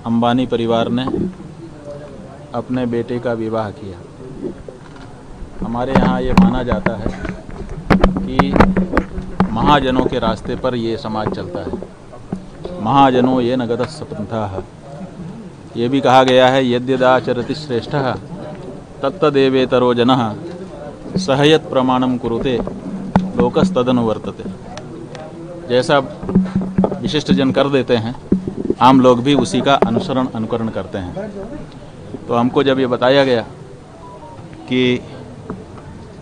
अंबानी परिवार ने अपने बेटे का विवाह किया। हमारे यहाँ ये माना जाता है कि महाजनों के रास्ते पर ये समाज चलता है। महाजनों ये नगतस्स पंथाः। ये भी कहा गया है यद्यदाचरति श्रेष्ठः तत्तदेवेतरो जनः सहयत् प्रमाणम कुरुते लोकस्तदनुवर्तते। जैसा विशिष्ट जन कर देते हैं, आम लोग भी उसी का अनुकरण करते हैं। तो हमको जब ये बताया गया कि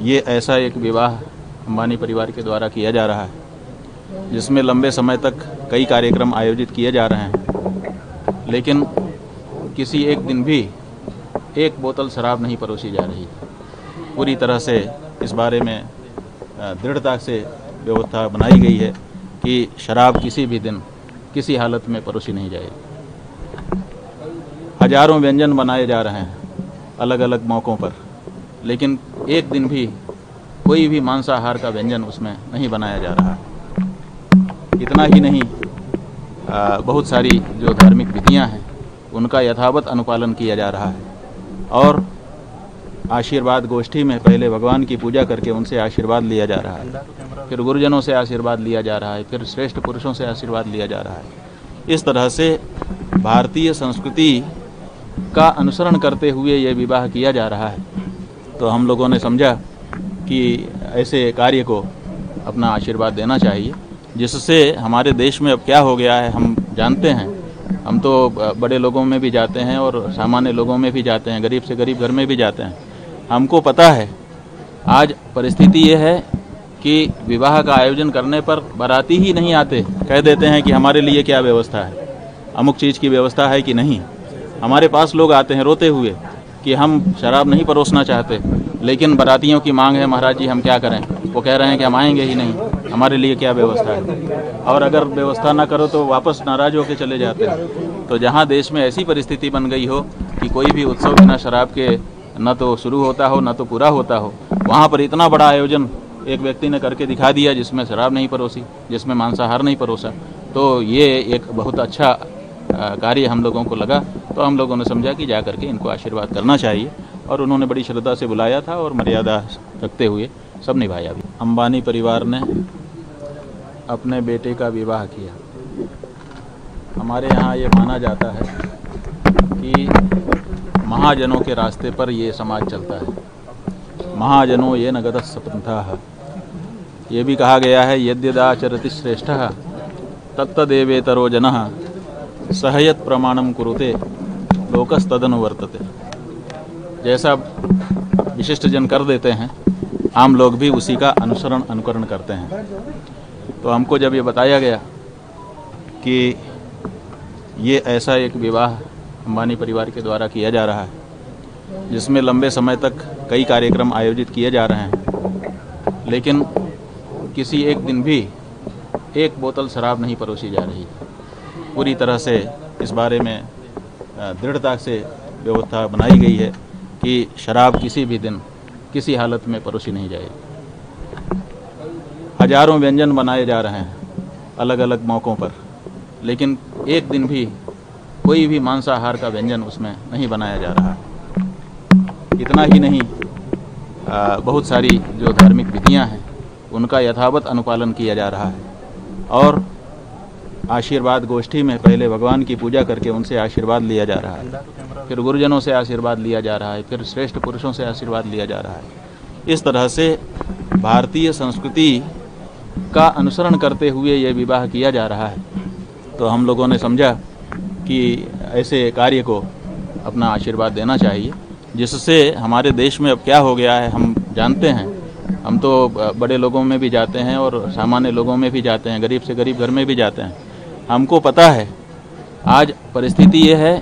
ये ऐसा एक विवाह अंबानी परिवार के द्वारा किया जा रहा है, जिसमें लंबे समय तक कई कार्यक्रम आयोजित किए जा रहे हैं, लेकिन किसी एक दिन भी एक बोतल शराब नहीं परोसी जा रही। पूरी तरह से इस बारे में दृढ़ता से व्यवस्था बनाई गई है कि शराब किसी भी दिन किसी हालत में परोसी नहीं जाएगी। हजारों व्यंजन बनाए जा रहे हैं अलग अलग मौक़ों पर, लेकिन एक दिन भी कोई भी मांसाहार का व्यंजन उसमें नहीं बनाया जा रहा। इतना ही नहीं, बहुत सारी जो धार्मिक विधियां हैं उनका यथावत अनुपालन किया जा रहा है। और आशीर्वाद गोष्ठी में पहले भगवान की पूजा करके उनसे आशीर्वाद लिया जा रहा है, फिर गुरुजनों से आशीर्वाद लिया जा रहा है, फिर श्रेष्ठ पुरुषों से आशीर्वाद लिया जा रहा है। इस तरह से भारतीय संस्कृति का अनुसरण करते हुए ये विवाह किया जा रहा है। तो हम लोगों ने समझा कि ऐसे कार्य को अपना आशीर्वाद देना चाहिए, जिससे हमारे देश में अब क्या हो गया है हम जानते हैं। हम तो बड़े लोगों में भी जाते हैं और सामान्य लोगों में भी जाते हैं, गरीब से गरीब घर में भी जाते हैं। हमको पता है आज परिस्थिति ये है कि विवाह का आयोजन करने पर बाराती ही नहीं आते, कह देते हैं कि हमारे लिए क्या व्यवस्था है, अमुक चीज़ की व्यवस्था है कि नहीं। हमारे पास लोग आते हैं रोते हुए कि हम शराब नहीं परोसना चाहते, लेकिन बारातियों की मांग है, महाराज जी हम क्या करें। वो कह रहे हैं कि हम आएंगे ही नहीं, हमारे लिए क्या व्यवस्था है। और अगर व्यवस्था ना करो तो वापस नाराज होकर चले जाते हैं। तो जहाँ देश में ऐसी परिस्थिति बन गई हो कि कोई भी उत्सव बिना शराब के न तो शुरू होता हो न तो पूरा होता हो, वहाँ पर इतना बड़ा आयोजन एक व्यक्ति ने करके दिखा दिया जिसमें शराब नहीं परोसी, जिसमें मांसाहार नहीं परोसा। तो ये एक बहुत अच्छा कार्य हम लोगों को लगा। तो हम लोगों ने समझा कि जा करके इनको आशीर्वाद करना चाहिए, और उन्होंने बड़ी श्रद्धा से बुलाया था और मर्यादा रखते हुए सब निभाया भी। अंबानी परिवार ने अपने बेटे का विवाह किया। हमारे यहाँ ये माना जाता है कि महाजनों के रास्ते पर ये समाज चलता है। महाजनों ये नगतस्स पंथाः। ये भी कहा गया है यद्यदाचरति श्रेष्ठः तत्तदेवेतरो जनः सहयत् प्रमाणम कुरुते लोकस्तदनुवर्तते। जैसा विशिष्ट जन कर देते हैं, आम लोग भी उसी का अनुकरण करते हैं। तो हमको जब ये बताया गया कि ये ऐसा एक विवाह अंबानी परिवार के द्वारा किया जा रहा है, जिसमें लंबे समय तक कई कार्यक्रम आयोजित किए जा रहे हैं, लेकिन किसी एक दिन भी एक बोतल शराब नहीं परोसी जा रही। पूरी तरह से इस बारे में दृढ़ता से व्यवस्था बनाई गई है कि शराब किसी भी दिन किसी हालत में परोसी नहीं जाएगी। हजारों व्यंजन बनाए जा रहे हैं अलग अलग मौक़ों पर, लेकिन एक दिन भी कोई भी मांसाहार का व्यंजन उसमें नहीं बनाया जा रहा। इतना ही नहीं, बहुत सारी जो धार्मिक विधियां हैं उनका यथावत अनुपालन किया जा रहा है। और आशीर्वाद गोष्ठी में पहले भगवान की पूजा करके उनसे आशीर्वाद लिया जा रहा है, फिर गुरुजनों से आशीर्वाद लिया जा रहा है, फिर श्रेष्ठ पुरुषों से आशीर्वाद लिया जा रहा है। इस तरह से भारतीय संस्कृति का अनुसरण करते हुए ये विवाह किया जा रहा है। तो हम लोगों ने समझा कि ऐसे कार्य को अपना आशीर्वाद देना चाहिए, जिससे हमारे देश में अब क्या हो गया है हम जानते हैं। हम तो बड़े लोगों में भी जाते हैं और सामान्य लोगों में भी जाते हैं, गरीब से गरीब घर में भी जाते हैं। हमको पता है आज परिस्थिति ये है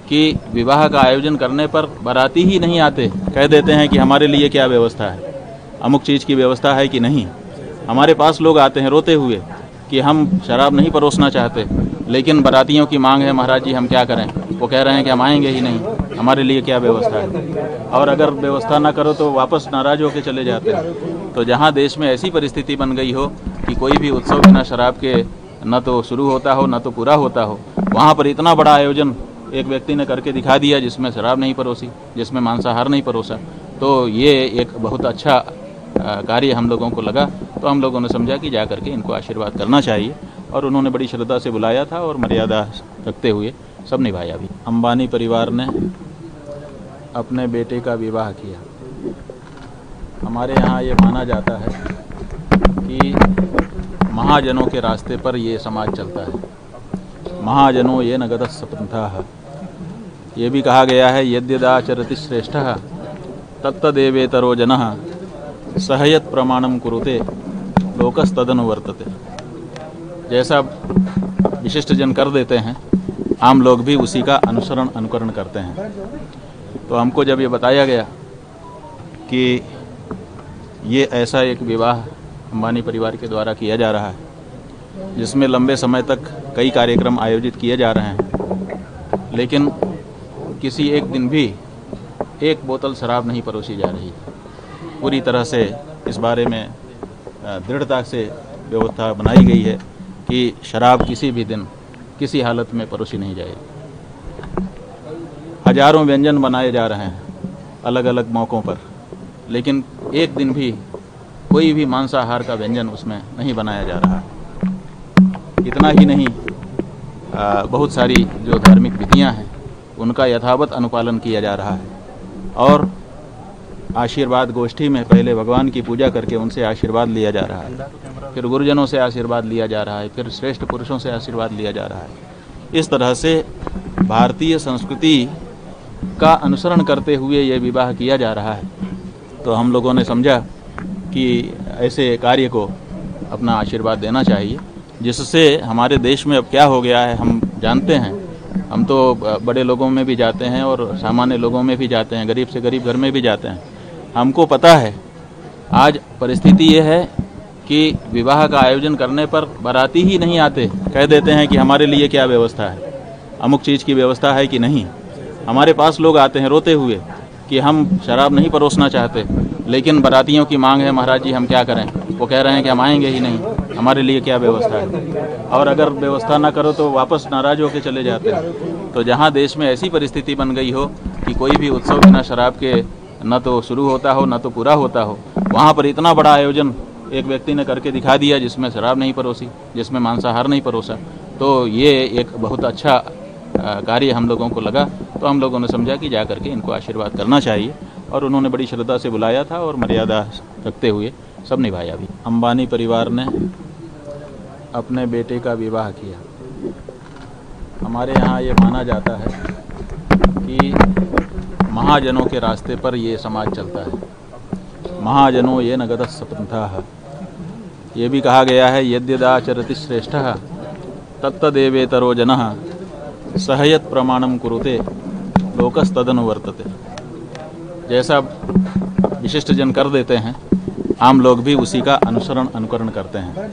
कि विवाह का आयोजन करने पर बाराती ही नहीं आते, कह देते हैं कि हमारे लिए क्या व्यवस्था है, अमुक चीज़ की व्यवस्था है कि नहीं। हमारे पास लोग आते हैं रोते हुए कि हम शराब नहीं परोसना चाहते, लेकिन बारातियों की मांग है, महाराज जी हम क्या करें। वो कह रहे हैं कि हम आएंगे ही नहीं, हमारे लिए क्या व्यवस्था है। और अगर व्यवस्था ना करो तो वापस नाराज होकर चले जाते हैं। तो जहाँ देश में ऐसी परिस्थिति बन गई हो कि कोई भी उत्सव बिना शराब के न तो शुरू होता हो न तो पूरा होता हो, वहाँ पर इतना बड़ा आयोजन एक व्यक्ति ने करके दिखा दिया जिसमें शराब नहीं परोसी, जिसमें मांसाहार नहीं परोसा। तो ये एक बहुत अच्छा कार्य हम लोगों को लगा, तो हम लोगों ने समझा कि जा करके इनको आशीर्वाद करना चाहिए। और उन्होंने बड़ी श्रद्धा से बुलाया था और मर्यादा रखते हुए सब निभाया भी। अंबानी परिवार ने अपने बेटे का विवाह किया। हमारे यहाँ ये माना जाता है कि महाजनों के रास्ते पर ये समाज चलता है। महाजनों ये नगत सपंथाः। ये भी कहा गया है यद्यदाचरति श्रेष्ठः तत्तदेवेतरो जनः सहयत् प्रमाणम कुरुते लोकस्तदनुवर्तते। जैसा विशिष्ट जन कर देते हैं, आम लोग भी उसी का अनुकरण करते हैं। तो हमको जब ये बताया गया कि ये ऐसा एक विवाह अंबानी परिवार के द्वारा किया जा रहा है जिसमें लंबे समय तक कई कार्यक्रम आयोजित किए जा रहे हैं, लेकिन किसी एक दिन भी एक बोतल शराब नहीं परोसी जा रही। पूरी तरह से इस बारे में दृढ़ता से व्यवस्था बनाई गई है कि शराब किसी भी दिन किसी हालत में परोसी नहीं जाएगी। हजारों व्यंजन बनाए जा रहे हैं अलग अलग मौक़ों पर, लेकिन एक दिन भी कोई भी मांसाहार का व्यंजन उसमें नहीं बनाया जा रहा। इतना ही नहीं, बहुत सारी जो धार्मिक विधियां हैं उनका यथावत अनुपालन किया जा रहा है। और आशीर्वाद गोष्ठी में पहले भगवान की पूजा करके उनसे आशीर्वाद लिया जा रहा है, फिर गुरुजनों से आशीर्वाद लिया जा रहा है, फिर श्रेष्ठ पुरुषों से आशीर्वाद लिया जा रहा है। इस तरह से भारतीय संस्कृति का अनुसरण करते हुए ये विवाह किया जा रहा है। तो हम लोगों ने समझा कि ऐसे कार्य को अपना आशीर्वाद देना चाहिए, जिससे हमारे देश में अब क्या हो गया है हम जानते हैं। हम तो बड़े लोगों में भी जाते हैं और सामान्य लोगों में भी जाते हैं, गरीब से गरीब घर में भी जाते हैं। हमको पता है आज परिस्थिति ये है कि विवाह का आयोजन करने पर बाराती ही नहीं आते, कह देते हैं कि हमारे लिए क्या व्यवस्था है, अमुक चीज़ की व्यवस्था है कि नहीं। हमारे पास लोग आते हैं रोते हुए कि हम शराब नहीं परोसना चाहते, लेकिन बारातियों की मांग है, महाराज जी हम क्या करें। वो कह रहे हैं कि हम आएंगे ही नहीं, हमारे लिए क्या व्यवस्था है। और अगर व्यवस्था ना करो तो वापस नाराज होकर चले जाते हैं। तो जहाँ देश में ऐसी परिस्थिति बन गई हो कि कोई भी उत्सव बिना शराब के न तो शुरू होता हो न तो पूरा होता हो, वहाँ पर इतना बड़ा आयोजन एक व्यक्ति ने करके दिखा दिया जिसमें शराब नहीं परोसी, जिसमें मांसाहार नहीं परोसा। तो ये एक बहुत अच्छा कार्य हम लोगों को लगा, तो हम लोगों ने समझा कि जा करके इनको आशीर्वाद करना चाहिए। और उन्होंने बड़ी श्रद्धा से बुलाया था और मर्यादा रखते हुए सब निभाया भी। अंबानी परिवार ने अपने बेटे का विवाह किया। हमारे यहाँ ये माना जाता है कि महाजनों के रास्ते पर ये समाज चलता है। महाजनों ये नगत सपंथाः। ये भी कहा गया है यद्यदाचरति श्रेष्ठः तत्तदेवेतरो जनः सहयत् प्रमाणम कुरुते लोकस्तदनुवर्तते। जैसा विशिष्ट जन कर देते हैं, आम लोग भी उसी का अनुकरण करते हैं।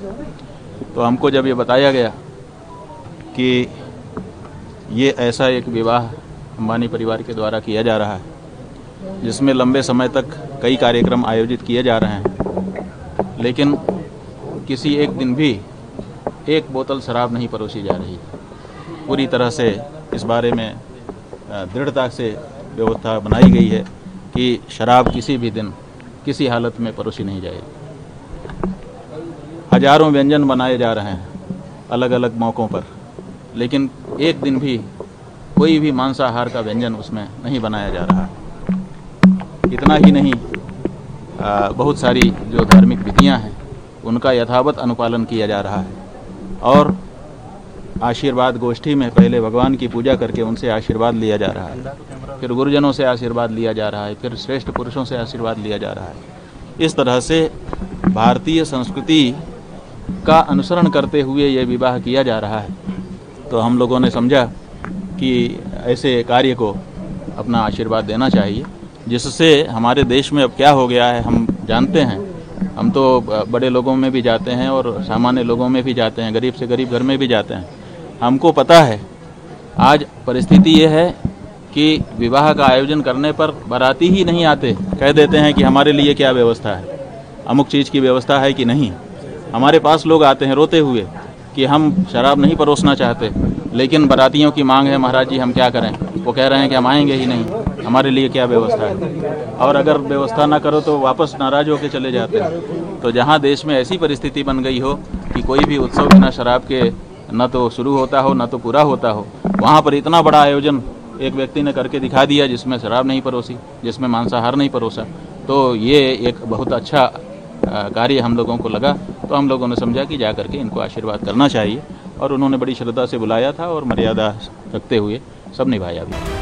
तो हमको जब ये बताया गया कि ये ऐसा एक विवाह अंबानी परिवार के द्वारा किया जा रहा है जिसमें लंबे समय तक कई कार्यक्रम आयोजित किए जा रहे हैं, लेकिन किसी एक दिन भी एक बोतल शराब नहीं परोसी जा रही। पूरी तरह से इस बारे में दृढ़ता से व्यवस्था बनाई गई है कि शराब किसी भी दिन किसी हालत में परोसी नहीं जाएगी। हजारों व्यंजन बनाए जा रहे हैं अलग अलग मौक़ों पर, लेकिन एक दिन भी कोई भी मांसाहार का व्यंजन उसमें नहीं बनाया जा रहा। इतना ही नहीं, बहुत सारी जो धार्मिक विधियां हैं उनका यथावत अनुपालन किया जा रहा है। और आशीर्वाद गोष्ठी में पहले भगवान की पूजा करके उनसे आशीर्वाद लिया जा रहा है, फिर गुरुजनों से आशीर्वाद लिया जा रहा है, फिर श्रेष्ठ पुरुषों से आशीर्वाद लिया जा रहा है। इस तरह से भारतीय संस्कृति का अनुसरण करते हुए ये विवाह किया जा रहा है। तो हम लोगों ने समझा कि ऐसे कार्य को अपना आशीर्वाद देना चाहिए, जिससे हमारे देश में अब क्या हो गया है हम जानते हैं। हम तो बड़े लोगों में भी जाते हैं और सामान्य लोगों में भी जाते हैं, गरीब से गरीब घर में भी जाते हैं। हमको पता है आज परिस्थिति ये है कि विवाह का आयोजन करने पर बाराती ही नहीं आते, कह देते हैं कि हमारे लिए क्या व्यवस्था है, अमुक चीज़ की व्यवस्था है कि नहीं। हमारे पास लोग आते हैं रोते हुए कि हम शराब नहीं परोसना चाहते, लेकिन बारातियों की मांग है महाराज जी हम क्या करें, वो कह रहे हैं कि हम आएंगे ही नहीं, हमारे लिए क्या व्यवस्था है, और अगर व्यवस्था ना करो तो वापस नाराज होकर चले जाते हैं। तो जहाँ देश में ऐसी परिस्थिति बन गई हो कि कोई भी उत्सव बिना शराब के न तो शुरू होता हो न तो पूरा होता हो, वहाँ पर इतना बड़ा आयोजन एक व्यक्ति ने करके दिखा दिया जिसमें शराब नहीं परोसी, जिसमें मांसाहार नहीं परोसा। तो ये एक बहुत अच्छा कार्य हम लोगों को लगा, तो हम लोगों ने समझा कि जा करके इनको आशीर्वाद करना चाहिए, और उन्होंने बड़ी श्रद्धा से बुलाया था और मर्यादा रखते हुए सब निभाया भी।